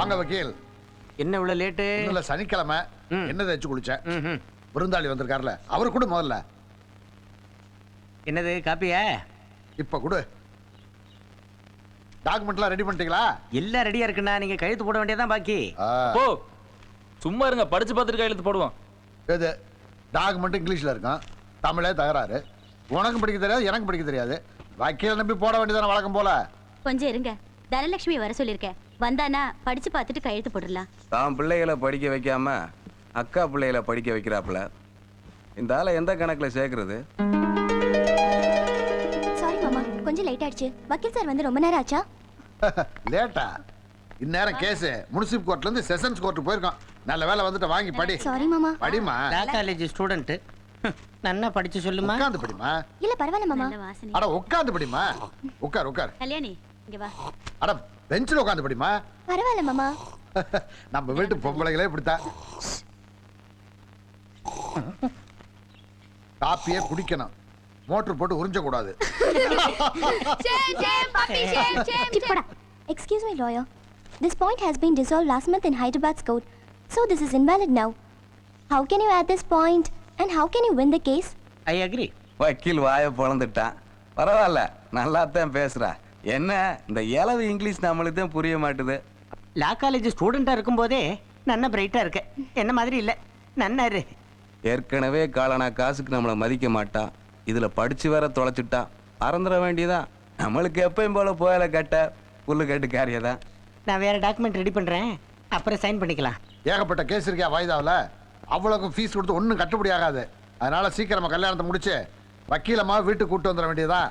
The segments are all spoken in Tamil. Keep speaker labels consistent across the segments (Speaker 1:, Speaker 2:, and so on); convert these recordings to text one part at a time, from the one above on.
Speaker 1: வாங்க வக்கீல்.
Speaker 2: என்ன இவ்வளவு லேட்டு?
Speaker 1: இல்ல சனிக்கிழமை என்ன தேய்ச்சி குளிச்சேன். விருந்தாளி வந்திருக்காருல அவரு கூட முதல்ல.
Speaker 2: என்னது காப்பியா?
Speaker 1: இப்ப கொடு. டாக்குமெண்ட்லாம் ரெடி பண்ணிட்டீங்களா?
Speaker 2: எல்லாம் ரெடியா இருக்குண்ணா, நீங்க கையெழுத்து போட வேண்டியதான் பாக்கி.
Speaker 3: போ சும்மா இருங்க, படிச்சு பார்த்துட்டு கையெழுத்து போடுவோம்.
Speaker 1: இது டாக்குமெண்ட் இங்கிலீஷ்ல இருக்கும், தமிழே தகராறு. உனக்கும் படிக்க தெரியாது, எனக்கு படிக்க தெரியாது. வக்கீல நம்பி போட வேண்டியதான வழக்கம் போல.
Speaker 4: கொஞ்சம் இருங்க, தனலட்சுமி வர சொல்லிருக்கேன். வந்தானா படிச்சு பார்த்துட்டு கையெழுத்து போட்டுடலாம்.
Speaker 5: தான் பிள்ளைகளை படிக்க வைக்காம அக்கா பிள்ளைகளை படிக்க வைக்கிறாப்புல. இந்த ஆளை எந்த கணக்குல சேர்க்கறது?
Speaker 6: சாரி மாமா, கொஞ்சம் லேட் ஆயிடுச்சு. வக்கீல் சார் வந்து ரொம்ப நேரம் ஆச்சா?
Speaker 1: லேட்டா? இந்நேரம் கேஸ் முனிசிபல் கோர்ட்ல இருந்து செஷன்ஸ் கோர்ட் போயிருக்கோம். நல்ல வேலை வந்துட்டு வாங்கி படி.
Speaker 6: சாரி மாமா.
Speaker 1: படிமா.
Speaker 2: College student. நன்னா படிச்சு சொல்லுமா.
Speaker 1: உட்கார்ந்து படிமா.
Speaker 6: இல்ல பரவாயில்ல மாமா.
Speaker 4: நல்ல வாசனை.
Speaker 1: அட உட்கார்ந்து படிமா. உட்கார் உட்கார்.
Speaker 4: கல்யாணி இங்க வா.
Speaker 1: அட பெஞ்சில உட்கார்ந்து படிமா.
Speaker 6: பரவாயில்ல மாமா.
Speaker 1: நம்ம வீட்டு பொம்பளைகளே இப்படித்தான். காப்பியே குடிக்கணும், மோட்டர் போட்டு உறிஞ்ச கூடாது.
Speaker 6: Excuse me, lawyer. This point has been dissolved last month in Hyderabad's court, so this is invalid now. How can you add this point, and how can you win the case?
Speaker 2: I agree.
Speaker 5: வக்கீல் வாயை பொழந்துட்டான். பரவாயில்ல, நல்லாத்தான் பேசுறா. என்ன இந்த இளவு இங்கிலீஷ் நம்மளுக்கு தான் புரிய மாட்டுது.
Speaker 2: லா காலேஜ் ஸ்டூடெண்டா இருக்கும் போதே நன்னா பிரைட்டா இருக்க. என்ன மாதிரி இல்ல, நன்னா இரு.
Speaker 5: ஏற்கனவே காலனா காசுக்கு நம்மளை மதிக்க மாட்டான், இதுல படிச்சு வேற தொலைச்சிட்டான். அறந்துட வேண்டியதான். நம்மளுக்கு எப்பயும் போல போயல கட்ட புல்லு கட்டு காரியதான்.
Speaker 2: நான் வேற டாக்குமெண்ட் ரெடி பண்றேன், அப்புறம் சைன் பண்ணிக்கலாம்.
Speaker 1: ஏகப்பட்ட கேஸ் இருக்கா வாய்தாவில். அவ்வளோக்கும் ஃபீஸ் கொடுத்து ஒன்றும் கட்டுப்படி ஆகாது. அதனால சீக்கிரமா கல்யாணத்தை முடிச்சு வக்கீலம்மா வீட்டுக்கு கூட்டு வந்துட வேண்டியதான்.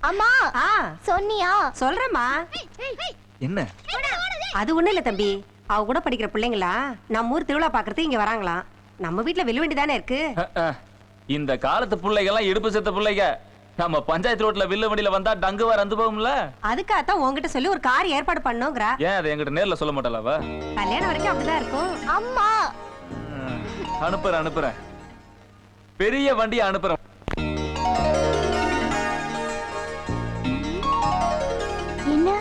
Speaker 6: அம்மா சொன்னியா?
Speaker 7: சொல்றேம்மா.
Speaker 3: என்ன?
Speaker 7: அது ஒண்ணு இல்ல தம்பி, அவ கூட படிக்கிற பிள்ளைங்களா நம்ம ஊர் திருவிழா பாக்குறது இங்க வராங்களாம். நம்ம வீட்டுல வில்லுவண்டி தானே இருக்கு.
Speaker 3: இந்த காலத்து பிள்ளைகள்லாம் இடுப்பு செத்த பிள்ளைங்க. நம்ம பஞ்சாயத்து ரோட்ல வில்லு வண்டியில வந்தா டங்கு வர அந்து போகும்ல.
Speaker 7: அதுக்காகத்தான் உங்ககிட்ட சொல்லி ஒரு கார் ஏற்பாடு பண்ணோங்கறா.
Speaker 3: ஏன் அதை என்கிட்ட நேர்ல சொல்ல மாட்டாளவ?
Speaker 7: கல்யாணம் வரைக்கும் அப்படிதான் இருக்கும்.
Speaker 6: அம்மா
Speaker 3: அனுப்புறேன், பெரிய வண்டியை அனுப்புறேன்.
Speaker 6: என்ன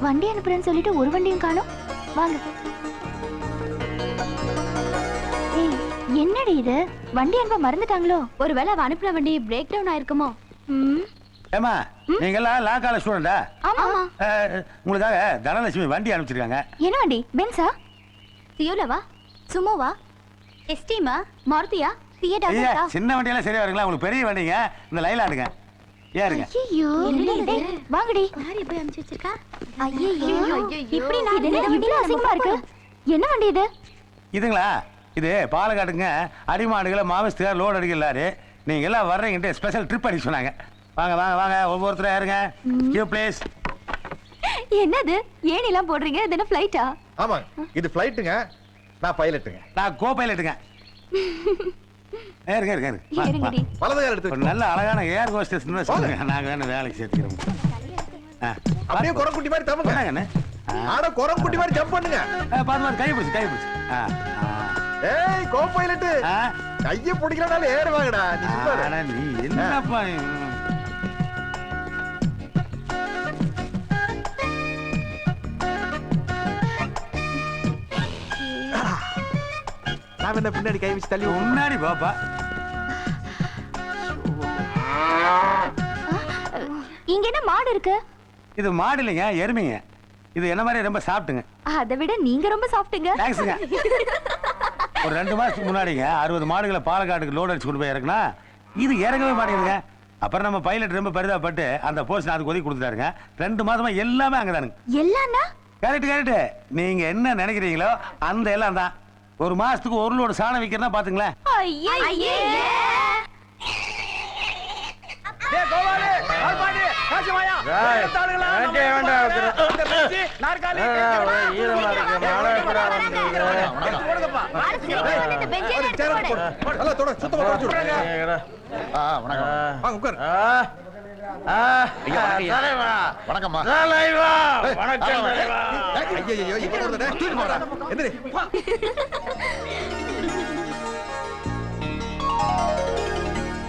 Speaker 6: வண்டி அனுப்புறேன்னு சொல்லிட்டு ஒரு வண்டியும் காணோம். வாங்க. ஏய், என்னடி இது? வண்டி அனுப்ப மறந்துட்டாங்களோ?
Speaker 4: ஒருவேளை அவ அனுப்புன வண்டி பிரேக் டவுன் ஆயிருக்குமோ?
Speaker 8: ஏமா நீங்க எல்லாம் லா காலேஜ் ஸ்டூடெண்டா?
Speaker 6: ஆமா.
Speaker 8: உங்களுக்காக தனலட்சுமி வண்டி அனுப்பிச்சிருக்காங்க.
Speaker 6: என்ன வண்டி? பென்ஸா?
Speaker 4: தியோலவா? சுமோவா? எஸ்டிமா? மாருதியா?
Speaker 6: தியேட்டர்
Speaker 8: ஐயா,
Speaker 6: இருக்கா?
Speaker 8: சின்ன வண்டியெல்லாம் சரியா வருங்களா? உங்களுக்கு பெரிய வண்டிங்க, இந்த லைலாடுங்க. ஏறுங்க.
Speaker 6: ஐயோ, வாங்கடி.
Speaker 4: யார் போய் அனுப்பிச்சு வச்சிருக்கா?
Speaker 6: ஐயோ, இப்படி நான் இந்த வண்டில அசிங்கமா இருக்கு. என்ன வண்டி இது?
Speaker 8: இதுங்களா? இது பாலக்காட்டுங்க அடிமாடுகளை மாவஸ்தியார் லோடு அடிக்கலாரு. நீங்க எல்லாம் வர்றீங்க, ஸ்பெஷல் ட்ரிப் அடிக்க சொன்னாங்க. வாங்க வாங்க வாங்க, ஒவ்வொருத்தரும் ஏறுங்க. Queue please.
Speaker 6: என்னது ஏணிலாம் போடுறீங்க? இது என்ன ஃளைட்டா?
Speaker 1: ஆமா, இது ஃளைட்டுங்க, நான் பைலட்டுங்க.
Speaker 8: நான் கோ பைலட்டுங்க. ஏறுங்க ஏறுங்க
Speaker 6: ஏறுங்கடி.
Speaker 1: வலதுகால எடுத்து
Speaker 8: ஒரு நல்ல அழகான ஏர் ஹோஸ்டஸ் சொல்லுங்க, நாங்க வேணும் வேலைக்கு சேர்த்துக்கிறோம்.
Speaker 1: அப்படியே குரங்குட்டி மாதிரி தமுங்க. ஆட குரங்குட்டி மாதிரி ஜம்ப் பண்ணுங்க.
Speaker 8: பாத்து கை பிடிச்சு கை பிடிச்சு.
Speaker 1: ஏய் கோ பைலட், கைய பிடிக்கலனால ஏறுவாங்கடா.
Speaker 8: நீ என்னப்பா?
Speaker 1: நான் என்ன பின்னாடி கை வச்சு தள்ளி
Speaker 8: முன்னாடி பாப்பா.
Speaker 6: இங்க என்ன மாடு இருக்கு?
Speaker 8: இது மாடு இல்லைங்க, எருமைங்க. இது என்ன மாதிரி ரொம்ப சாப்பிட்டுங்க.
Speaker 6: அதை விட நீங்க ரொம்ப சாப்பிட்டீங்க.
Speaker 8: தேங்க்ஸுங்க. ஒரு 2 மாசத்துக்கு முன்னாடிங்க 60 மாடுகளை பாலக்காட்டுக்கு லோடு அடிச்சு கொண்டு போய் இறக்குனா இது இறங்கவே மாட்டேங்குதுங்க. அப்புறம் நம்ம பைலட் ரொம்ப பரிதாபப்பட்டு அந்த போஸ்ட் அதுக்கு ஒதுக்கி கொடுத்துட்டாருங்க. 2 மாசமா எல்லாமே அங்கதானுங்க.
Speaker 6: எல்லாம்னா?
Speaker 8: Correct correct. நீங்க என்ன நினைக்கிறீங்களோ அந்த எல்லாம் தான். ஒரு மாசத்துக்கு 1 லோடு சாணம் விக்கிறதா பாத்துங்களேன்.
Speaker 6: ஐயே
Speaker 1: வணக்கம்மா.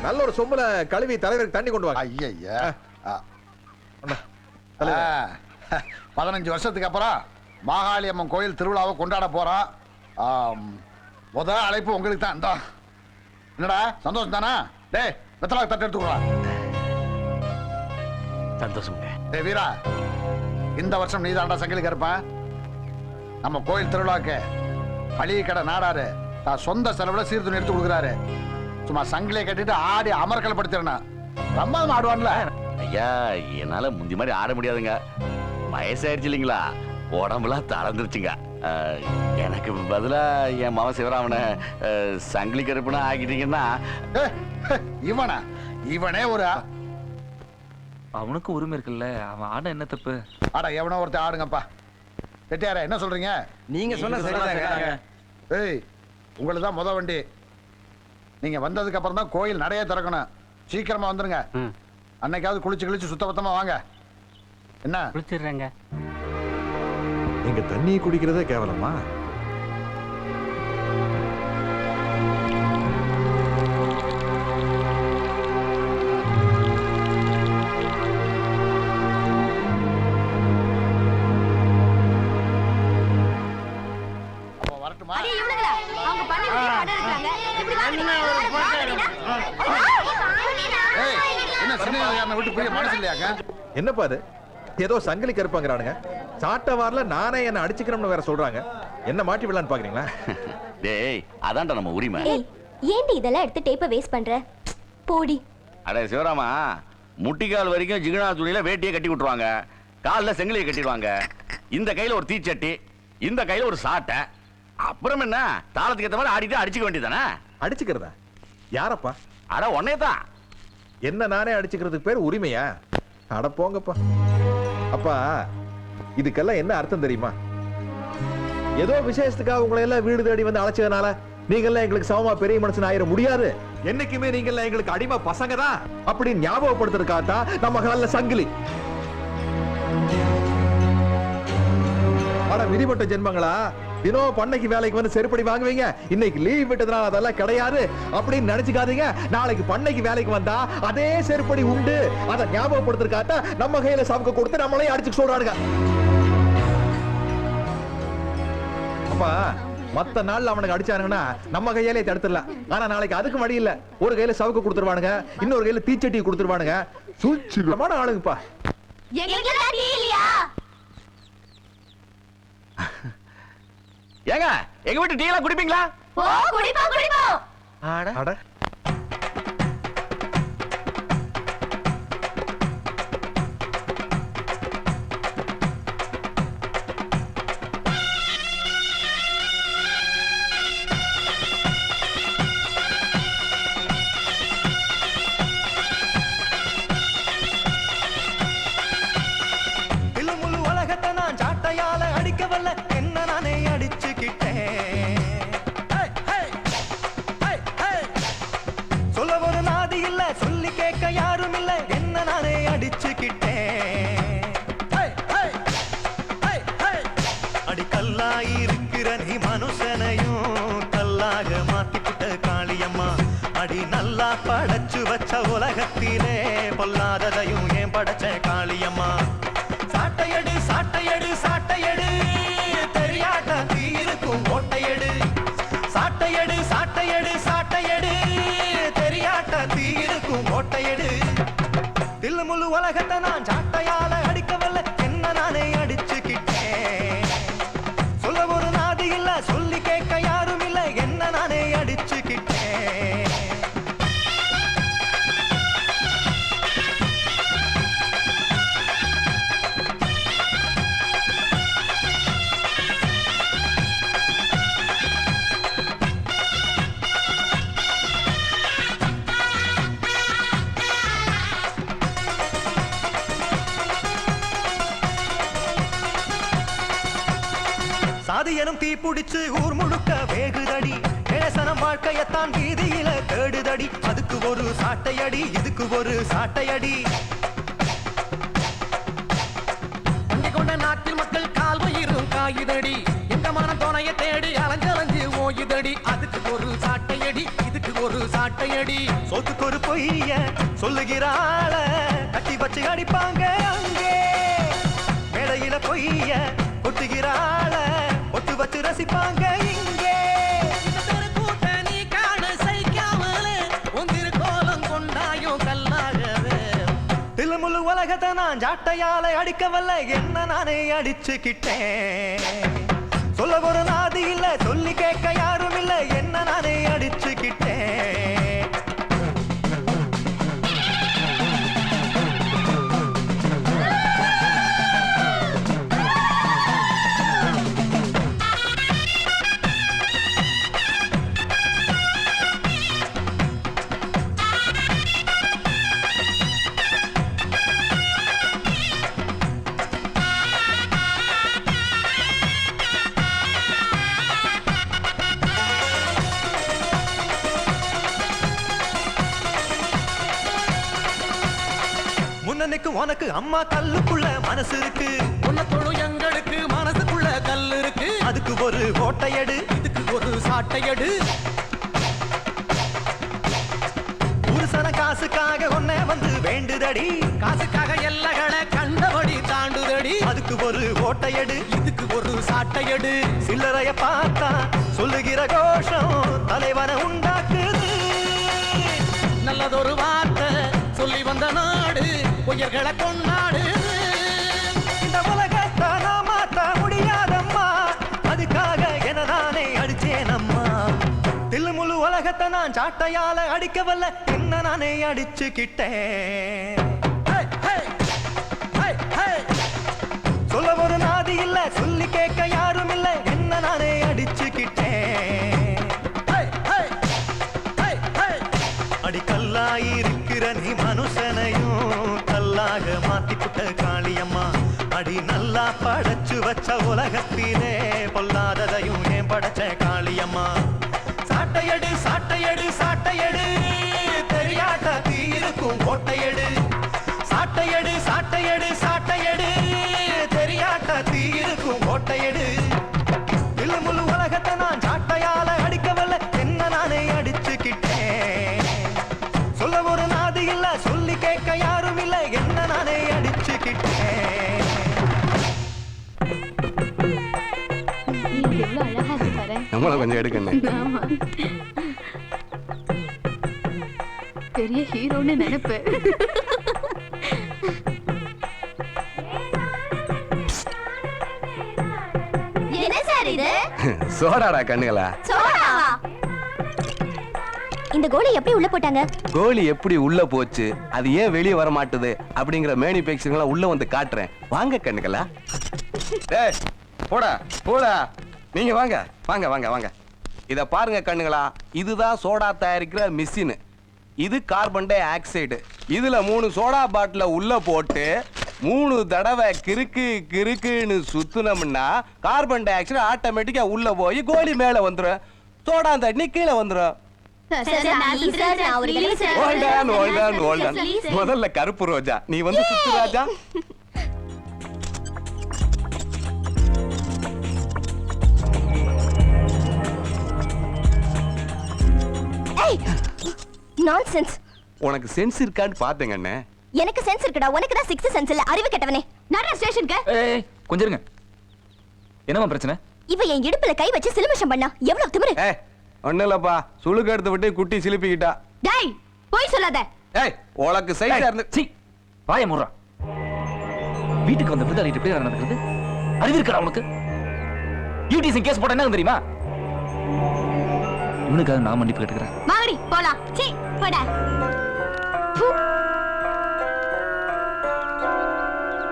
Speaker 9: நல்ல ஒரு சொம்புல கழுவி தலைவருக்கு தண்ணி கொண்டு வாங்க.
Speaker 1: ஐயா 15 வருஷத்துக்கு அப்புறம் மாகாளி அம்மன் கோயில் திருவிழாவை கொண்டாட போறோம். முதல் அழைப்பு உங்களுக்கு தான். இந்தா. என்னடா சந்தோஷம் தானா? டேய் வெத்தலா தட்டு எடுத்துக்கலாம்.
Speaker 3: சந்தோஷம்.
Speaker 1: டேய் வீரா, இந்த வருஷம் நீ தான்டா சங்கிலி கருப்பேன். நம்ம கோயில் திருவிழாக்கு பழைய கடை நாடாரு தான் சொந்த செலவுல சீர்துணி எடுத்து கொடுக்குறாரு. சும்மா சங்கிலியை கட்டிட்டு ஆடி அமர்க்கல் படுத்திடணும். பிரம்மாதம் ஆடுவான்ல.
Speaker 10: ஐயா, என்னால முந்தி மாதிரி ஆட முடியாதுங்க. வயசாயிருச்சு இல்லைங்களா, உடம்புலாம் தளர்ந்துருச்சுங்க. எனக்கு பதிலா என் மாம சிவராமனை சங்கிலி கருப்புனா ஆக்கிட்டீங்கன்னா.
Speaker 1: இவனா? இவனே ஒரு
Speaker 3: அவனுக்கு உரிமை இருக்குல்ல, அவன் ஆட என்ன தப்பு?
Speaker 1: ஆடா எவனோ ஒருத்தர் ஆடுங்கப்பா. வெட்டியார என்ன சொல்றீங்க?
Speaker 9: நீங்க சொன்ன சரிதாங்க.
Speaker 1: ஏய், உங்களுக்கு தான் முத வண்டி. நீங்க வந்ததுக்கு அப்புறம் தான் கோயில் நடைய திறக்கணும். சீக்கிரமா வந்துருங்க. அன்னைக்காவது குளிச்சு சுத்தபத்தமா வாங்க. என்ன
Speaker 2: குளிச்சிடுறேங்க.
Speaker 9: நீங்க தண்ணி குடிக்கிறதே கேவலமா?
Speaker 1: வரட்டுமா? என்ன சின்ன விட்டு போய் மனசு இல்லையாங்க?
Speaker 9: என்னப்பா அது? ஏதோ சங்கிலி கருப்பாங்கிறானுங்க. சாட்ட வாரல நானே என்ன அடிச்சுக்கணும்னு வேற சொல்றாங்க. என்ன மாட்டி விடலான்னு பாக்குறீங்களா?
Speaker 10: டேய், அதான்டா நம்ம உரிமை.
Speaker 6: ஏன்டி இதெல்லாம் எடுத்து டேப்பை வேஸ்ட் பண்ற? போடி.
Speaker 10: அட சிவராமா, முட்டிக்கால் வரைக்கும் ஜிகனா துணியில வேட்டியை கட்டி விட்டுருவாங்க, கால்ல செங்கிலியை கட்டிடுவாங்க. இந்த கையில ஒரு தீச்சட்டி, இந்த கையில ஒரு சாட்டை. அப்புறம் என்ன, தாளத்துக்கு ஏற்ற மாதிரி ஆடிட்டு அடிச்சுக்க வேண்டியதானே?
Speaker 9: அடிச்சுக்கிறதா? யாரப்பா?
Speaker 10: அட உன்னே தான்.
Speaker 9: என்ன நானே அடிச்சுக்கிறதுக்கு பேர் உரிமையா? அட போங்கப்பா. அப்பா, இதுக்கெல்லாம் என்ன அர்த்தம் தெரியுமா? ஏதோ விசேஷத்துக்காக உங்களை எல்லாம் வீடு தேடி வந்து அழைச்சதுனால நீங்க எல்லாம் எங்களுக்கு சமமா பெரிய மனுஷன் ஆயிட முடியாது. என்னைக்குமே நீங்க எல்லாம் எங்களுக்கு அடிமை பசங்க தான் அப்படின்னு ஞாபகப்படுத்துறதுக்காகத்தான் நம்ம காலில் சங்கிலி. ஆனா விதிப்பட்ட ஜென்மங்களா, தினம் பண்ணைக்கு வேலைக்கு வந்து செருப்படி வாங்குவீங்க, இன்னைக்கு லீவ் விட்டதுனால அதெல்லாம் கிடையாது அப்படின்னு நினைச்சுக்காதீங்க. நாளைக்கு பண்ணைக்கு வேலைக்கு வந்தா அதே செருப்படி உண்டு. அதை ஞாபகப்படுத்துறதுக்காக நம்ம கையில சவுக்க கொடுத்து நம்மளையும் அடிச்சு சொல்றானுங்க. அப்பா, மத்த நாள்ல அவனுக்கு அடிச்சானுங்கன்னா நம்ம கையாலே தடுத்துடலாம். ஆனா நாளைக்கு அதுக்கு வழி இல்ல. ஒரு கையில சவுக்க கொடுத்துருவானுங்க, இன்னொரு கையில தீச்சட்டி கொடுத்துருவானுங்க. சூழ்ச்சிகரமான ஆளுங்கப்பா.
Speaker 10: ஏங்க, எங்க வீட்டு டீ எல்லாம் குடிப்பீங்களா?
Speaker 9: அட
Speaker 11: உலகத்தை நான் சாட்டையால அடிக்கவல்ல, என்ன நானே அடிச்சுக்கிட்டேன். சொல்ல ஒரு நாதி இல்ல, சொல்லி கேட்க யாரும் இல்ல, என்ன நானே அடிச்சுக்கிட்டேன். அடி கல்லாய் இருக்கிற நீ மனுஷனையும் கல்லாக மாத்திக்கிட்ட காளியம்மா. அடி நல்லா படைச்சு வச்ச உலகத்திலே பொல்லாததையும் ஏன் படைச்ச காளியம்மா. சாட்டையடு சாட்டையடு சாட்டையடு, தெரியாத தீ இருக்கும் ஓட்டையடு. சாட்டையடு சாட்டையடு சாட்டையடு, தெரியாத தீ இருக்கும் ஓட்டையடு. தில்லு முள்ளு உலகத்தை நான் சாட்டையால அடிக்கவல்ல, என்ன நானே அடிச்சுக்கிட்டேன். சொல்ல ஒரு நாதி இல்ல, சொல்லி கேட்க யாரும் இல்ல, என்ன நானே அடிச்சுக்கிட்டேன். சாதி எனும் தீ பிடிச்சு ஊர் முழுக்க வேகுதடி. நேசனம் வாழ்க்கையத்தான் வீதியில தேடுதடி. அதுக்கு ஒரு சாட்டையடி, இதுக்கு ஒரு சாட்டையடி. பண்டி கொண்ட நாட்டில் மக்கள் கால் வயிறும் காயுதடி. எந்த மனம் துணைய தேடி அலைஞ்சலைஞ்சு ஓயுதடி. அதுக்கு ஒரு சாட்டையடி, இதுக்கு ஒரு சாட்டையடி. சொத்துக்கு ஒரு பொய்ய சொல்லுகிறாள கட்டி வச்சு அடிப்பாங்க அங்கே. மேடையில பொய்ய சுத்துகிறாள ஒட்டு வச்சு ரசிப்பாங்க இங்கே கூட்டணி காண சைக்காமலே உந்திரு கோலம் கொண்டாயும் கல்லாகவே தில்லுமுள்ளு உலகத்தை நான் ஜாட்டையால அடிக்க வல்ல என்ன நானே அடிச்சுக்கிட்டேன் சொல்ல ஒரு நாதி இல்ல சொல்லி கேட்க யாரும் இல்ல என்ன நானே அடிச்சுக்கிட்டேன் உனக்கு அம்மா கல்லுக்குள்ள மனசு இருக்கு உனக்குள்ள எங்களுக்கு மனசுக்குள்ள கல் இருக்கு அதுக்கு ஒரு ஓட்டையடு இதுக்கு ஒரு சாட்டையடு புருஷன காசுக்காக ஒன்னே வந்து வேண்டுதடி காசுக்காக எல்லைகளை கண்டபடி தாண்டுதடி அதுக்கு ஒரு ஓட்டையடு இதுக்கு ஒரு சாட்டையடு சில்லறைய பார்த்தா சொல்லுகிற கோஷம் தலைவனை உண்டாக்குது நல்லதொரு வார்த்தை சொல்லி வந்த நாடு உயர்களை கொண்டாடு இந்த உலகத்தை நான் மாற்ற முடியாதம்மா அதுக்காக என நானே அடிச்சேனம்மா தில்லு முழு உலகத்தை நான் சாட்டையால அடிக்கவல்ல என்ன நானே அடிச்சுக்கிட்டேன் சொல்ல ஒரு நாதி இல்ல சொல்லி கேட்க யாரும் இல்ல என்ன நானே அடிச்சுக்கிட்டேன் அடிக்கல்லாயிருக்கிற நீ மனுஷனையும் கல்லாக மாத்திப்புட்ட காளியம்மா அடி நல்லா படைச்சு வச்ச உலகத்திலே பொல்லாததையும் ஏன் படைச்ச காளியம்மா சாட்டையடு சாட்டையடு சாட்டையடு தெரியாத தீ இருக்கும் கோட்டையடு சாட்டையடு சாட்டையடு சாட்டையடு தெரியாத தீ இருக்கும் கோட்டையடு இல்ல முழு உலகத்தை நான் சாட்டையால அடிக்கவல்ல என்ன நானே அடிச்சுக்கிட்டேன் சொல்ல ஒரு நாதி இல்ல சொல்லி கேட்க யாரும் இல்ல என்ன நானே அடிச்சுக்கிட்டேன்
Speaker 5: நம்மள கொஞ்சம் எடுக்கணும்
Speaker 6: பெரிய ஹீரோன்னு நினைப்பேன் என்ன சார் இது
Speaker 5: சோடாடா கண்ணுகளா
Speaker 6: சோடாவா இந்த கோலி எப்படி உள்ள போட்டாங்க
Speaker 5: கோழி எப்படி உள்ள போச்சு அது ஏன் வெளியே வர மாட்டுது அப்படிங்கிற மேனிபேக்சரிங்லாம் உள்ள வந்து காட்டுறேன் வாங்க கண்ணுகளா டேய் போடா போடா நீங்க வாங்க வாங்க வாங்க வாங்க இத பாருங்க கண்ணுகளா இதுதான் சோடா தயாரிக்கிற மிஷின் இது கார்பன் டை ஆக்சைடு இதுல 3 சோடா பாட்டில உள்ள போட்டு 3 தடவை கிறுக்கு கிறுக்குன்னு சுத்துனோம்னா கார்பன் டை ஆக்சைடு ஆட்டோமேட்டிக்கா உள்ள போய் கோழி மேல வந்துரும் சோடா தண்ணி கீழே வந்துரும் முதல்ல கருப்பு ரோஜா நீ வந்து சுத்து ராஜா
Speaker 6: நான்சென்ஸ்
Speaker 5: உனக்கு சென்ஸ் இருக்கான்னு பாத்தேங்க அண்ணே
Speaker 6: எனக்கு சென்ஸ் இருக்குடா உனக்கு தான் 6th சென்ஸ் இல்ல அறிவு கெட்டவனே நடற ஸ்டேஷனுக்கு
Speaker 3: ஏய் கொஞ்சம் இருங்க என்னமா பிரச்சனை
Speaker 6: இவ என் இடுப்புல கை வச்சு சிலுமிஷம் பண்ணா எவ்வளவு திமிரு
Speaker 5: ஏய் ஒண்ணலப்பா சுளுக்கு எடுத்து விட்டு குட்டி சிலிப்பிக்கிட்டா
Speaker 6: டேய் போய் சொல்லாத
Speaker 5: ஏய் உனக்கு சைஸா இருந்து
Speaker 3: சீ வாய முறா வீட்டுக்கு வந்த விருதாளிட்டு எப்படி நடக்குது அறிவு இருக்கா உனக்கு யூடிசி கேஸ் போட என்ன தெரியுமா இவனுக்காக நான் மன்னிப்பு கேட்டுக்கிறேன்
Speaker 6: வாங்கடி போலாம் சீ போடா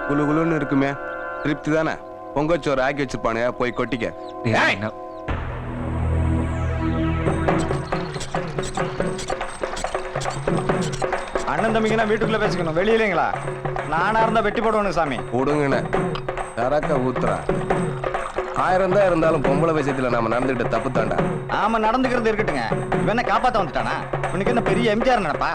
Speaker 5: குளு குளுன்னு இருக்குமே திருப்தி தானே பொங்கச்சோறு ஆக்கி வச்சிருப்பானே போய் கொட்டிக்க
Speaker 12: அண்ணன் தம்பிங்கன்னா வீட்டுக்குள்ள பேசிக்கணும் வெளியிலங்களா நானா இருந்தா வெட்டி போடுவானு சாமி
Speaker 5: கொடுங்கண்ணே சரக்க ஊத்துறா 1000 தான் இருந்தாலும் பொம்பளை விஷயத்துல நாம நடந்துகிட்ட தப்பு தாண்டா
Speaker 12: ஆமா நடந்துக்கிறது இருக்கட்டுங்க இவன் காப்பாத்த வந்துட்டானா உனக்கு என்ன பெரிய எம்ஜிஆர் நினைப்பா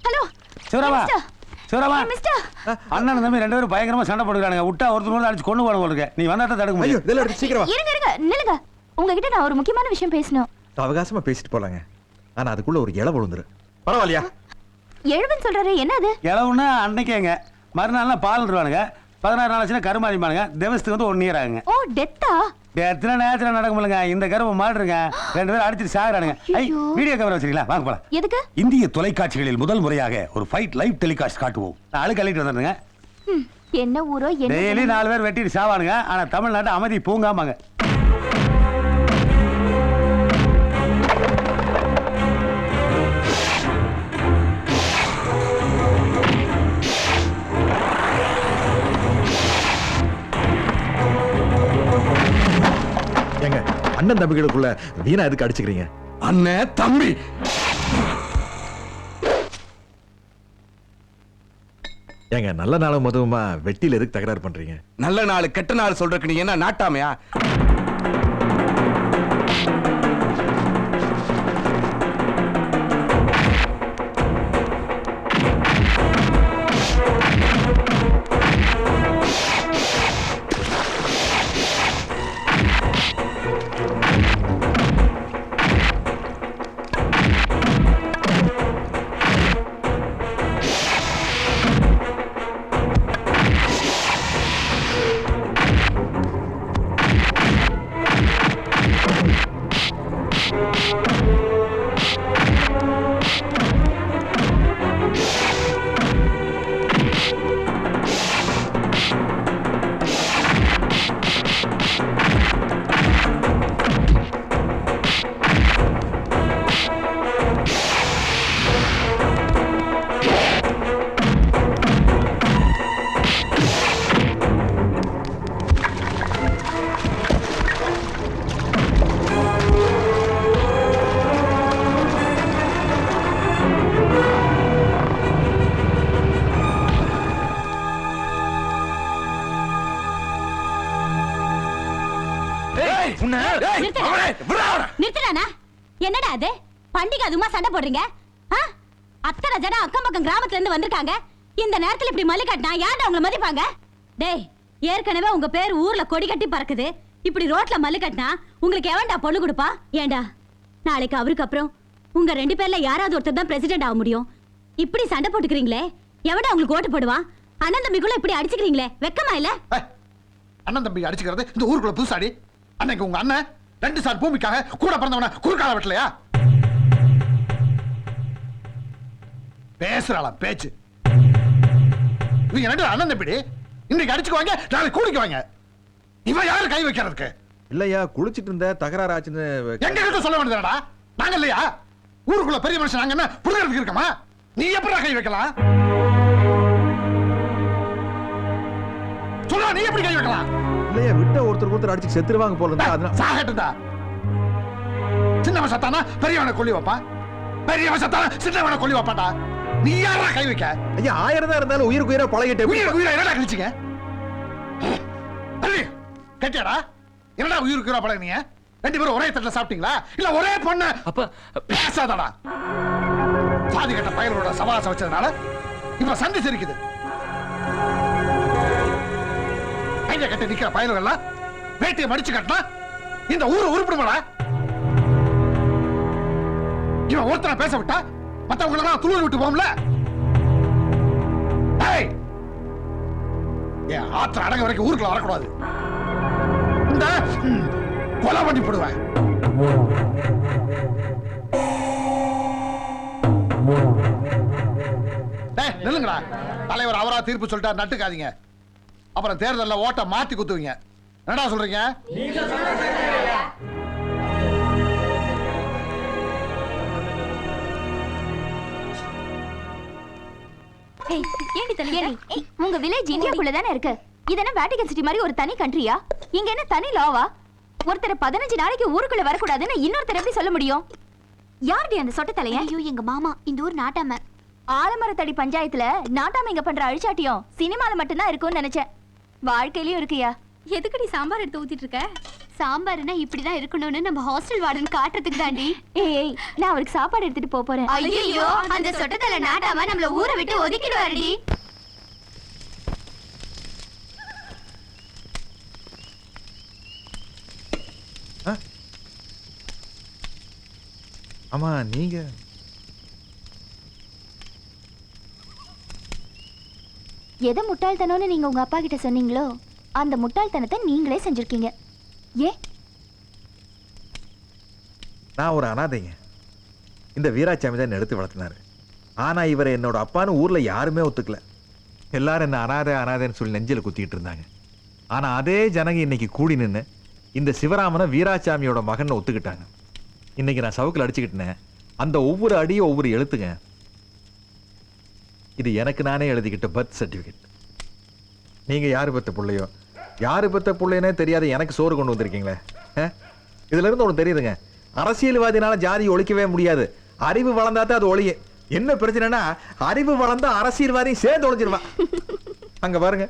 Speaker 6: ஹலோ
Speaker 8: சிவராமா சிவராமா
Speaker 6: மிஸ்டர்
Speaker 8: அண்ணன் தம்பி ரெண்டு பேரும் பயங்கரமா சண்டை போட்டுக்கிறானுங்க விட்டா ஒருத்தர் அடிச்சு கொண்டு போன போல நீ வந்தா தான் தடுக்க முடியும்.
Speaker 9: இதெல்லாம் எடுத்து சீக்கிரம்
Speaker 6: இருங்க இருங்க நில்லுங்க. உங்ககிட்ட நான் ஒரு முக்கியமான விஷயம் பேசணும்.
Speaker 9: அவகாசமா பேசிட்டு போலாங்க. ஆனா அதுக்குள்ள ஒரு இலை விழுந்துரு. பரவாயில்லையா?
Speaker 6: எழுவன் சொல்றாரு என்ன அது?
Speaker 8: இளவுன்னா அன்னைக்கேங்க மறுநாள்லாம் பால்ன்றானுங்க 16 நாள் ஆச்சுன்னா கருமாதிமானுங்க தேவஸ்துக்கு வந்து 1 இயர் ஆகுங்க.
Speaker 6: ஓ டெத்தா?
Speaker 8: எத்தனை நேரத்தில் நடக்குமில்லைங்க இந்த கருமை மாடுருங்க 2 பேரும் அடிச்சுட்டு சாகுறானுங்க. வீடியோ கேமரா வச்சிருக்கீங்களா? வாங்க போலாம்.
Speaker 6: எதுக்கு?
Speaker 8: இந்திய தொலைக்காட்சிகளில் முதல் முறையாக ஒரு ஃபைட் லைவ் டெலிகாஸ்ட் காட்டுவோம். நான் ஆளுக்கு அள்ளிட்டு வந்துடுங்க.
Speaker 6: என்ன ஊரோ என்ன
Speaker 8: டெய்லி 4 பேர் வெட்டிட்டு சாவானுங்க. ஆனா தமிழ்நாட்டு அமைதி பூங்காமாங்க.
Speaker 9: ஏங்க அண்ணன் தம்பிகளுக்குள்ள வீணா எதுக்கு அடிச்சுக்கிறீங்க?
Speaker 5: அண்ணன் தம்பி
Speaker 9: ஏங்க நல்ல நாளும் மதுவுமா வெட்டியில எதுக்கு தகராறு பண்றீங்க?
Speaker 5: நல்ல நாள் கெட்ட நாள் சொல்றதுக்கு நீ என்ன நாட்டாமையா?
Speaker 4: நிறுத்தலானா? என்னடா அது பண்டிகை அதுமா சண்டை போடுறீங்க? அத்தனை ஜனம் அக்கம் பக்கம் கிராமத்துல இருந்து வந்திருக்காங்க. இந்த நேரத்துல இப்படி மல்லு கட்டினா யார்டா உங்களை மதிப்பாங்க? டேய் ஏற்கனவே உங்க பேர் ஊர்ல கொடி கட்டி பறக்குது. இப்படி ரோட்ல மல்லு கட்டினா உங்களுக்கு எவன்டா பொண்ணு கொடுப்பா? ஏண்டா நாளைக்கு அவருக்கு அப்புறம் உங்க 2 பேர்ல யாராவது ஒருத்தர் தான் பிரசிடென்ட் ஆக முடியும். இப்படி சண்டை போட்டுக்கிறீங்களே எவன்டா உங்களுக்கு ஓட்டு போடுவான்? அண்ணன் தம்பிக்குள்ள இப்படி அடிச்சுக்கிறீங்களே வெக்கமா இல்ல?
Speaker 1: அண்ணன் தம்பி அடிச்சுக்கிறது இந்த ஊருக்குள்ள புதுசாடி. அன்னைக்கு உங்க அண்ணன் 2 சார் பூமிக்காக கூட பிறந்தவன குறுக்கால வெட்டலையா? பேசுறாளாம் பேச்சு. இவங்க 2 அண்ணன் தம்பிடி இன்னைக்கு அடிச்சுக்குவாங்க நாளைக்கு கூடிக்குவாங்க. இவன் யாரு கை வைக்கிறதுக்கு?
Speaker 9: இல்லையா குளிச்சிட்டு இருந்த தகராறு ஆச்சுன்னு
Speaker 1: எங்க கிட்ட சொல்ல வேண்டியதுடா. நாங்க இல்லையா ஊருக்குள்ள பெரிய மனுஷன் நாங்க என்ன புரிதலுக்கு இருக்கமா? நீ எப்படி கை வைக்கலாம்? சொல்ல நீ எப்படி கை வைக்கலாம்?
Speaker 9: இல்லையா விட்ட ஒருத்தர் அடிச்சு செத்துருவாங்க போல இருந்தா அதனால
Speaker 1: சாகட்டுடா. சின்னவன் சத்தானா பெரியவனை கொல்லி வைப்பான். பெரியவன் சத்தானா சின்னவனை கொல்லி வைப்பான்டா. நீ யாரா கை வைக்க?
Speaker 9: ஐயா 1000 தான் இருந்தாலும் உயிருக்கு உயிரா பழகிட்டே.
Speaker 1: உயிரை என்னடா கழிச்சிங்க? கேட்டியாடா? என்னடா உயிருக்கு உயிரா பழகினீங்க? 2 பேரும் ஒரே தட்டுல சாப்பிட்டீங்களா? இல்ல ஒரே பொண்ணு?
Speaker 3: அப்ப
Speaker 1: பேசாதடா. சாதி கட்ட பயலோட சவாசம் வச்சதுனால இப்ப சந்தி சிரிக்குது. கைய கட்டி நிக்கிற பயல்கள் வேட்டியை மடிச்சு கட்டினா இந்த ஊரு உருப்பிடுமாடா? இவன் ஒருத்தனை பேச விட்டா மத்தவங்களெல்லாம் துளூர் விட்டு போகும்ல. என் ஆத்திர அடங்க வரைக்கும் ஊருக்குள்ள வரக்கூடாது. இந்த கொலை பண்ணி போடுவேன். நில்லுங்கடா. தலைவர் அவரா தீர்ப்பு சொல்லிட்டா நட்டுக்காதீங்க. அப்புறம் தேர்தலில் ஓட்ட மாத்தி குத்துவீங்க. என்னடா சொல்றீங்க?
Speaker 6: உங்க வில்லேஜ் இந்தியாக்குள்ள தானே இருக்கு. இது என்ன வேட்டிகன் சிட்டி மாதிரி ஒரு தனி கண்ட்ரியா? இங்க என்ன தனி லாவா? ஒருத்தர் 15 நாளைக்கு ஊருக்குள்ள வரக்கூடாதுன்னு இன்னொருத்தர் எப்படி சொல்ல முடியும்? யாருடைய அந்த சொட்ட தலைய? ஐயோ எங்க மாமா. இந்த ஊர் நாட்டாம. ஆலமரத்தடி பஞ்சாயத்துல நாட்டாம இங்க பண்ற அழிச்சாட்டியும் சினிமால மட்டும்தான் இருக்கும்னு நினைச்சேன். வாழ்க்கையிலயும் இருக்குயா.
Speaker 4: எதுக்கு நீ சாம்பார் எடுத்து ஊத்திட்டு இருக்க?
Speaker 6: சாம்பார்னா இப்படிதான் இருக்கணும்னு நம்ம ஹாஸ்டல் வார்டன் காட்டுறதுக்கு தாண்டி. ஏய் நான் அவருக்கு சாப்பாடு எடுத்துட்டு போறேன். ஐயோ அந்த சொட்டத்தல நாட்டாம நம்மள ஊரை விட்டு ஒதுக்கிடுவாருடி.
Speaker 9: ஆமா நீங்க
Speaker 6: எதை முட்டாள்தனம்னு நீங்க உங்க அப்பா கிட்ட சொன்னீங்களோ அந்த முட்டாள்தனத்தை நீங்களே செஞ்சிருக்கீங்க. ஏ
Speaker 9: நான் ஒரு அனாதைங்க. இந்த வீராசாமி தான் எடுத்து வளர்த்தினாரு. ஆனா இவரை என்னோட அப்பான்னு ஊர்ல யாருமே ஒத்துக்கல. எல்லாரும் என்ன அனாதை அனாதைன்னு சொல்லி நெஞ்சில குத்திட்டு இருந்தாங்க. ஆனா அதே ஜனங்க இன்னைக்கு கூடி நின்று இந்த சிவராமனை வீராசாமியோட மகன் ஒத்துக்கிட்டாங்க. இன்னைக்கு நான் சவுக்கில் அடிச்சுக்கிட்டேன். அந்த ஒவ்வொரு அடியும் ஒவ்வொரு எழுத்துங்க. இது எனக்கு நானே எழுதிக்கிட்ட பர்த் சர்டிஃபிகேட். நீங்க யாரு பெத்த பிள்ளையோ யாரு பெத்த பிள்ளைனே தெரியாத எனக்கு சோறு கொண்டு வந்திருக்கீங்களே. இதுல இருந்து ஒன்று தெரியுதுங்க, அரசியல்வாதினால ஜாதி ஒழிக்கவே முடியாது. அறிவு வளர்ந்தாதான் அது ஒழிய. என்ன பிரச்சனைனா அறிவு வளர்ந்தா அரசியல்வாதியும் சேர்ந்து ஒழிஞ்சிருவான். அங்க பாருங்க,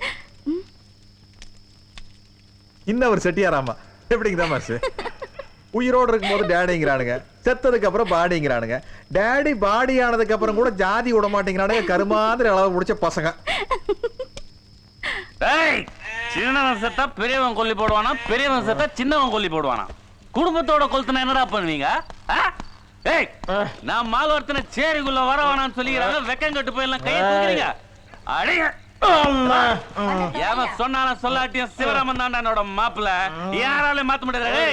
Speaker 9: இன்னும் ஒரு செட்டியாராமா எப்படிங்கதான் மாசு. உயிரோடு இருக்கும்போது டேடிங்கிறானுங்க, செத்ததுக்கு அப்புறம் பாடிங்கிறானுங்க. டேடி பாடி ஆனதுக்கு அப்புறம் கூட ஜாதி விட மாட்டேங்கிறானுங்க. கருமாதிரி அளவு முடிச்ச பசங்க.
Speaker 10: சின்னவன் செத்தா பெரியவன் கொல்லி போடுவானா, பெரியவன் செத்தா சின்னவன் கொல்லி போடுவானா? குடும்பத்தோட கொளுத்துனா என்னடா பண்ணுவீங்க? நான் மாலவர்த்தனை சேரிக்குள்ள வர வேணான்னு சொல்லிக்கிறாங்க. வெக்கம் கட்டு போய் எல்லாம் கையை தூக்குறீங்க. அடிங்க எவன் சொன்னாலும் சொல்லாட்டியும் சிவராமன் தாண்டா என்னோட மாப்பிள்ள. யாராலையும் மாத்த முடியாது.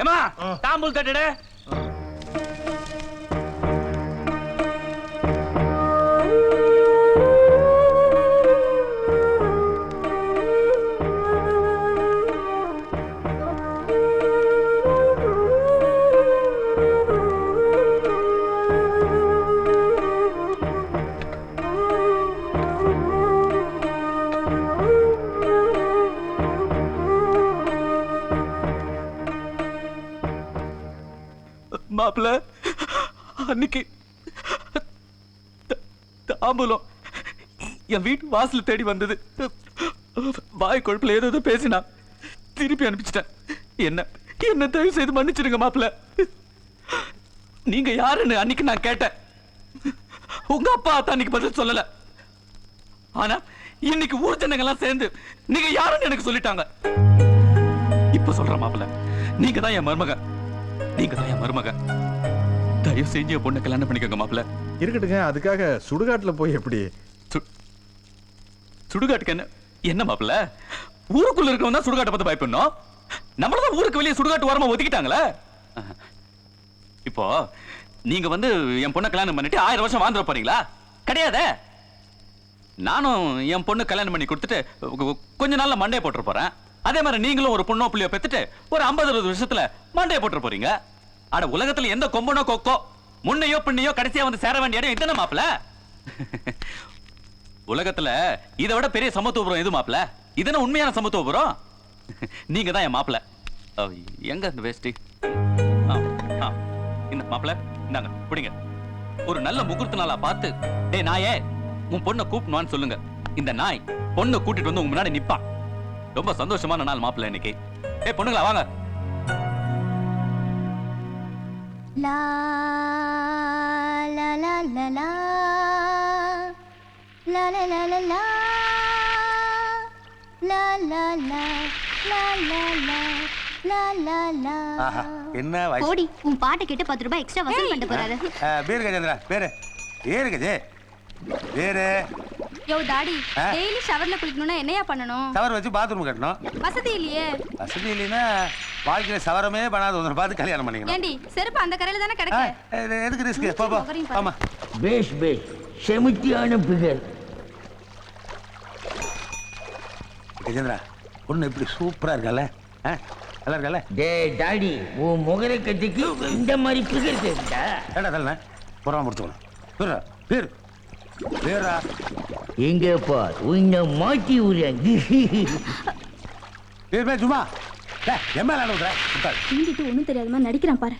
Speaker 10: ஏமா தாம்பூல் தட்டுடு. மாப்பிள்ள அன்னைக்கு தாம்பூலம் என் வீட்டு வாசல தேடி வந்தது. வாய் கொழுப்புல ஏதோ பேசினா திருப்பி அனுப்பிச்சிட்டேன். என்ன தயவு செய்து மன்னிச்சிருங்க மாப்பிள்ள. நீங்க யாருன்னு அன்னைக்கு நான் கேட்டேன். உங்க அப்பா அன்னைக்கு பதில் சொல்லல. ஆனா இன்னைக்கு ஊர் ஜனங்க எல்லாம் சேர்ந்து நீங்க யாருன்னு எனக்கு சொல்லிட்டாங்க. இப்ப சொல்ற மாப்பிள்ள, நீங்க தான் என் மருமக. நீங்க தான் என் மருமக. தயவு செஞ்சு என் பொண்ணை கல்யாணம் பண்ணிக்கோங்க மாப்பிள்ள.
Speaker 9: இருக்கட்டுங்க, அதுக்காக சுடுகாட்டுல போய் எப்படி?
Speaker 10: சுடுகாட்டுக்கு என்ன மாப்பிள்ள? ஊருக்குள்ள இருக்கவன் தான் சுடுகாட்டை பார்த்து பயப்படணும். நம்மளதான் ஊருக்கு வெளியே சுடுகாட்டு ஓரமா ஒதுக்கிட்டாங்களே. இப்போ நீங்க வந்து என் பொண்ணை கல்யாணம் பண்ணிட்டு 1000 வருஷம் வாழ்ந்துட போறீங்களா? கிடையாதே. நானும் என் பொண்ணு கல்யாணம் பண்ணி கொடுத்துட்டு கொஞ்ச நாள்ல மண்டையை போட்டு போறேன். அதே மாதிரி நீங்களும் ஒரு பொண்ணோ புள்ளியோ பெத்துட்டு ஒரு 50-60 வருஷத்துல மண்டையை போட்டு போறீங்க. அட உலகத்துல எந்த கொம்பனோ கொக்கோ முன்னையோ பின்னையோ கடைசியா வந்து சேர வேண்டிய இடம் இதுதானே மாப்பிள்ள? உலகத்துல இதை விட பெரிய சமத்துவபுரம் எது மாப்பிள்ள? இதுதானே உண்மையான சமத்துவபுரம். நீங்க தான் என் மாப்பிள்ள. எங்க இந்த வேஷ்டி? இந்த மாப்பிள்ள இந்தாங்க பிடிங்க. ஒரு நல்ல முகூர்த்த நாளா பார்த்து டேய் நாயே உன் பொண்ணை கூப்பிடுவான்னு சொல்லுங்க. இந்த நாய் பொண்ணை கூட்டிட்டு வந்து உங்க முன்னாடி நிப்பான். ரொம்ப சந்தோஷமான நாள் மாப்பிள்ள இன்னைக்கு. பொண்ணுங்களா வாங்க.
Speaker 6: லா லா லா லா லா லா லா லா லா லா லா லா லா லா லா லா லா லா.
Speaker 8: என்ன
Speaker 6: ஓடி உன் பாட்டை கேட்டு 10 ரூபாய் எக்ஸ்ட்ரா வசூல் பண்ணிட்டு போறாரு.
Speaker 8: பேரு கஜேந்திரா பேரு ஏறு கஜே பேரு.
Speaker 4: யோ டாடி, டெய்லி ஷவர்ல குளிக்கணும்னா என்னையா பண்ணணும்?
Speaker 8: ஷவர் வச்சு பாத்ரூம் கட்டணும்.
Speaker 4: வசதி இல்லையே.
Speaker 8: வசதி இல்லைன்னா வாழ்க்கையில ஷவரமே பண்ணாத ஒருத்தரை பார்த்து கல்யாணம் பண்ணிக்கணும்.
Speaker 4: ஏண்டி செருப்பு அந்த கரையில தானே கிடக்கு.
Speaker 8: எதுக்கு ரிஸ்க்? போ ஆமா.
Speaker 2: பேஷ் செமித்தியான பிகர்.
Speaker 8: கஜேந்திரா பொண்ணு எப்படி சூப்பரா இருக்கல? நல்லா இருக்கல?
Speaker 2: டேய் டாடி, உன் முகரை கட்டிக்கு இந்த மாதிரி பிகர் தெரியுதா?
Speaker 8: ஏடா தல்ல புறமா முடிச்சுக்கணும். பேரா பேர் பேரா
Speaker 2: எங்க பார் உன்னை மாட்டி ஊரங்கி.
Speaker 8: பேர் பேர் சும்மா எம்எல்ஏ
Speaker 4: ஹிந்திட்டு ஒண்ணும் தெரியாத மாதிரி நடிக்கிறான் பாரு.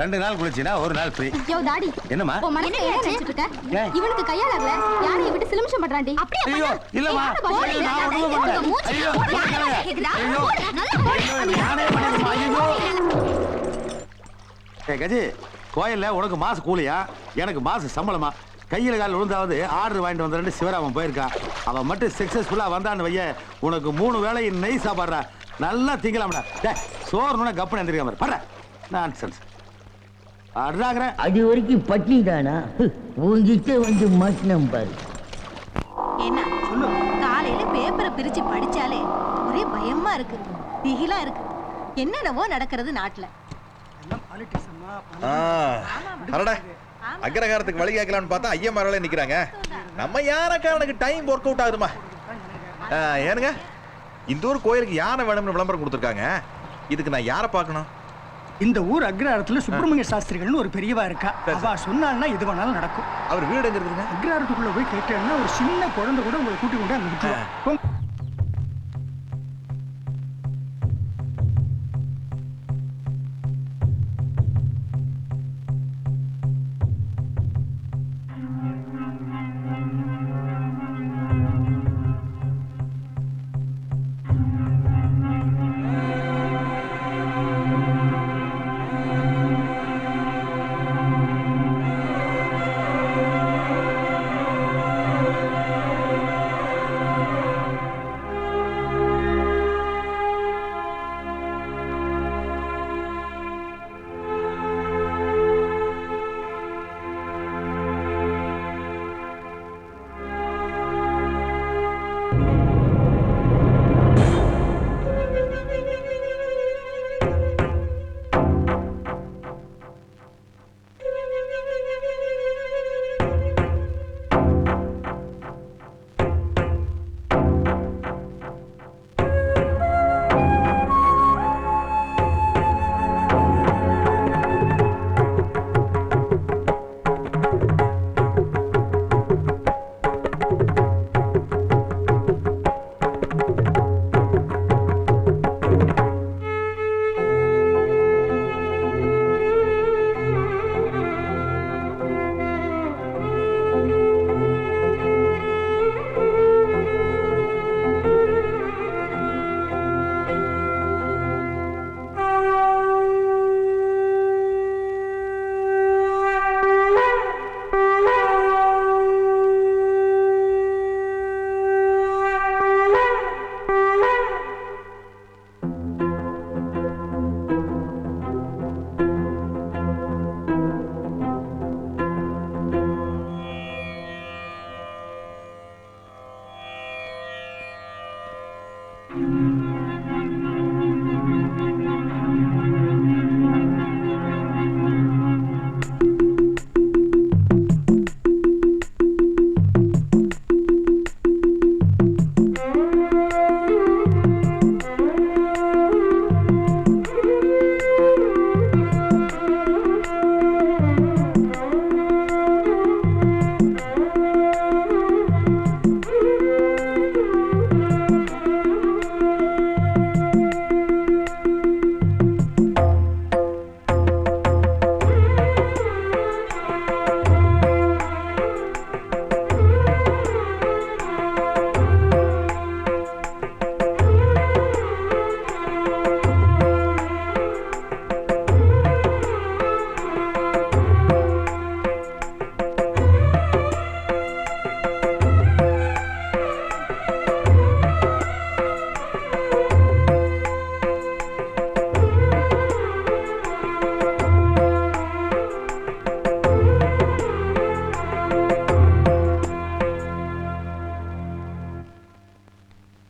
Speaker 8: 2 நாள் குளிச்சினா 1 நாள் ஃப்ரீ.
Speaker 6: யோ டாடி.
Speaker 8: என்னம்மா?
Speaker 6: உன் மனசுல என்ன நினைச்சிட்டு இருக்க? இவனுக்கு கையாளல. யாரையும் விட்டு சிலுமிஷம் பண்றான்டி. அப்படியே
Speaker 8: ஐயோ இல்லம்மா. ஐயோ நான் ஒண்ணும் பண்ணல. ஐயோ ஐயோ நானே பண்ணேன்மா. ஐயோ. கஜி கோயில்ல உனக்கு மாச கூலியா எனக்கு மாச சம்பளமா? கையில காலில் விழுந்தாவது ஆர்டர் வாங்கிட்டு வந்த சிவராமன் போயிருக்கான். அவன் மட்டும் சக்சஸ்ஃபுல்லா வந்தான்னு வைய உனக்கு 3 வேளை நெய் சாப்பாடுறா. நல்லா திங்கலாம்டா. சோறுனா கப்புன்னு எந்திரிக்காம படுற நான்சென்ஸ்.
Speaker 13: அது வரைக்கும் பட்னி தானா? உங்கிட்ட வந்து மாட்டினம் பாரு.
Speaker 14: என்ன சொல்லு? காலையில பேப்பரை பிரிச்சு படிச்சாலே ஒரே பயமா இருக்கு, திகிலா இருக்கு. என்னென்னவோ நடக்கிறது நாட்டுல.
Speaker 9: அக்ரகாரத்துக்கு வழி கேட்கலாம்னு பார்த்தா ஐயமாரால நிக்கிறாங்க. நம்ம யானைக்காரனுக்கு டைம் ஒர்க் அவுட் ஆகுதுமா? ஏனுங்க இந்த ஊர் கோயிலுக்கு யானை வேணும்னு விளம்பரம் கொடுத்துருக்காங்க. இதுக்கு நான் யாரை பார்க்கணும்?
Speaker 15: இந்த ஊர் அக்ரஹாரத்துல சுப்பிரமணிய சாஸ்திரிகள்னு ஒரு பெரியவா இருக்கா. அவ சொன்னான்னா எது வேணாலும் நடக்கும்.
Speaker 9: அவர் வீடு எங்க இருக்குங்க?
Speaker 15: அக்ரஹாரத்துக்குள்ள போய் கேட்டேன்னா ஒரு சின்ன குழந்தை கூட உங்களை கூட்டி கொண்டு அங்க விட்டுருவோம்.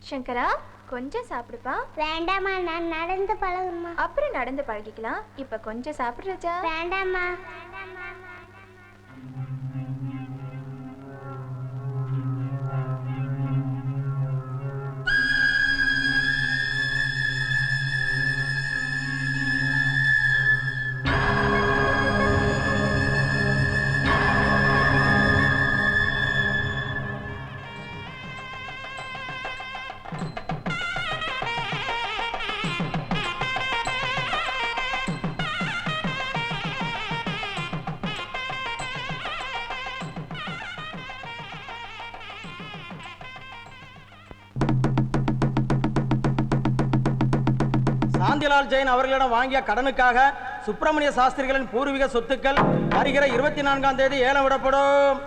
Speaker 6: சங்கரா கொஞ்சம் சாப்பிடுப்பா.
Speaker 16: வேண்டாமா, நான் நடந்து பழகுமா.
Speaker 6: அப்புறம் நடந்து பழகிக்கலாம். இப்ப கொஞ்சம் சாப்பிடுறச்சா?
Speaker 16: வேண்டாமா.
Speaker 17: காந்திலால் ஜெயின் அவர்களிடம் வாங்கிய கடனுக்காக சுப்பிரமணிய சாஸ்திரிகளின் பூர்வீக சொத்துக்கள் வருகிற 24ஆம் தேதி ஏலம் விடப்படும்.